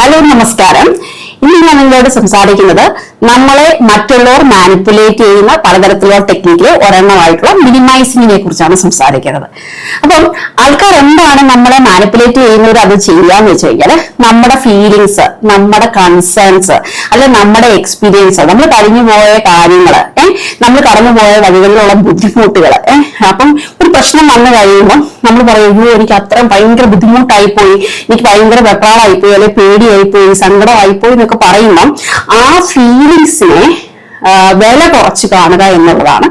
Hello നമസ്കാരം. ഇന്ന് ഞാൻ നിങ്ങളോട് സംസാരിക്കുന്നത് നമ്മളെ മറ്റുള്ളവർ മാനിപ്പുലേറ്റ് ചെയ്യുന്ന പലതരത്തിലുള്ള ടെക്നിക്കിലെ ഒരെണ്ണമായിട്ടുള്ള മിനിമൈസിങ്ങിനെ കുറിച്ചാണ് സംസാരിക്കുന്നത്. അപ്പം ആൾക്കാർ എന്താണ് നമ്മളെ മാനിപ്പുലേറ്റ് ചെയ്യുന്നത് അത് ചെയ്യാന്ന് വെച്ച് കഴിഞ്ഞാല് നമ്മുടെ ഫീലിങ്സ്, നമ്മുടെ കൺസേൺസ്, അല്ലെ നമ്മുടെ എക്സ്പീരിയൻസ്, നമ്മൾ കഴിഞ്ഞു പോയ കാര്യങ്ങള്, നമ്മൾ കടന്നുപോയ വഴികളിലുള്ള ബുദ്ധിമുട്ടുകൾ. അപ്പം ഒരു പ്രശ്നം വന്നു കഴിയുമ്പോൾ നമ്മൾ പറയും, അയ്യോ എനിക്ക് അത്രയും ഭയങ്കര ബുദ്ധിമുട്ടായി പോയി, എനിക്ക് ഭയങ്കര വെപ്രാളായി പോയി, അല്ലെ പേടിയായിപ്പോയി, സങ്കടമായിപ്പോയി എന്നൊക്കെ പറയുമ്പം ആ ഫീലിങ്സിനെ വില കുറച്ച് കാണുക എന്നുള്ളതാണ്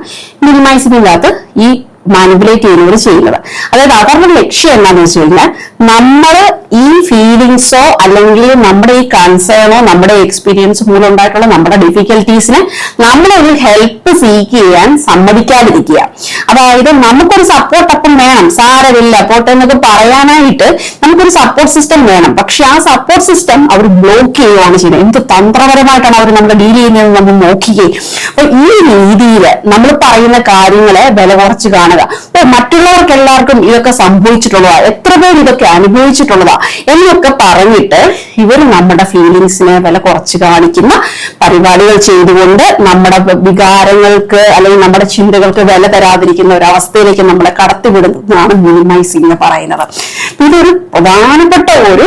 മിനിമൈസിങ്ങിനകത്ത് ഈ മാനിപ്പുലേറ്റ് ചെയ്യുന്നവർ ചെയ്യുന്നത്. അതായത് അവരുടെ ലക്ഷ്യം എന്താണെന്ന് വെച്ച് കഴിഞ്ഞാൽ നമ്മൾ ഈ ഫീലിങ്സോ അല്ലെങ്കിൽ നമ്മുടെ ഈ കൺസേണോ നമ്മുടെ എക്സ്പീരിയൻസ് മൂലം ഉണ്ടായിട്ടുള്ള നമ്മുടെ ഡിഫിക്കൽട്ടീസിന് നമ്മളൊരു ഹെൽപ്പ് സീക്ക് ചെയ്യാൻ സമ്മതിക്കാതിരിക്കുക. അതായത് നമുക്കൊരു സപ്പോർട്ട് അപ്പം വേണം, സാരമില്ല പോട്ടെ എന്നൊക്കെ പറയാനായിട്ട് നമുക്കൊരു സപ്പോർട്ട് സിസ്റ്റം വേണം. പക്ഷെ ആ സപ്പോർട്ട് സിസ്റ്റം അവർ ബ്ലോക്ക് ചെയ്യുകയാണ് ചെയ്യുന്നത്. എന്ത് തന്ത്രപരമായിട്ടാണ് അവർ നമ്മൾ ഡീൽ ചെയ്യുന്നത് നമ്മൾ നോക്കുകയും. അപ്പൊ ഈ രീതിയിൽ നമ്മൾ പറയുന്ന കാര്യങ്ങളെ വില കുറച്ച് കാണുക. മറ്റുള്ളവർക്ക് എല്ലാവർക്കും ഇതൊക്കെ സംഭവിച്ചിട്ടുള്ളതാ, എത്ര പേര് ഇതൊക്കെ അനുഭവിച്ചിട്ടുള്ളതാ എന്നൊക്കെ പറഞ്ഞിട്ട് ഇവർ നമ്മുടെ ഫീലിങ്സിനെ വില കുറച്ച് കാണിക്കുന്ന പരിപാടികൾ ചെയ്തുകൊണ്ട് നമ്മുടെ വികാരങ്ങൾക്ക് അല്ലെങ്കിൽ നമ്മുടെ ചിന്തകൾക്ക് വില തരാതിരിക്കുന്ന ഒരു അവസ്ഥയിലേക്ക് നമ്മളെ കടത്തിവിടുന്നതാണ് മിനിമൈസിംഗ് എന്ന് പറയുന്നത്. ഇതൊരു പ്രധാനപ്പെട്ട ഒരു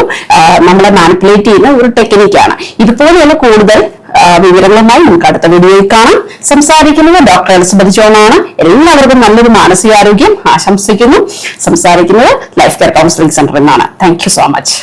നമ്മളെ മാനിപ്പുലേറ്റ് ചെയ്യുന്ന ഒരു ടെക്നിക്കാണ്. ഇതുപോലെയുള്ള കൂടുതൽ വിവരങ്ങളുമായി നമുക്ക് അടുത്ത വീഡിയോയിൽ കാണാം. സംസാരിക്കുന്നത് ഡോക്ടർ എലിസബത്ത് ജോൺ ആണ്. എല്ലാവർക്കും നല്ലൊരു മാനസികാരോഗ്യം ആശംസിക്കുന്നു. സംസാരിക്കുന്നത് ലൈഫ് കെയർ കൗൺസിലിംഗ് സെന്ററിൽ നിന്നാണ്. Thank you so much.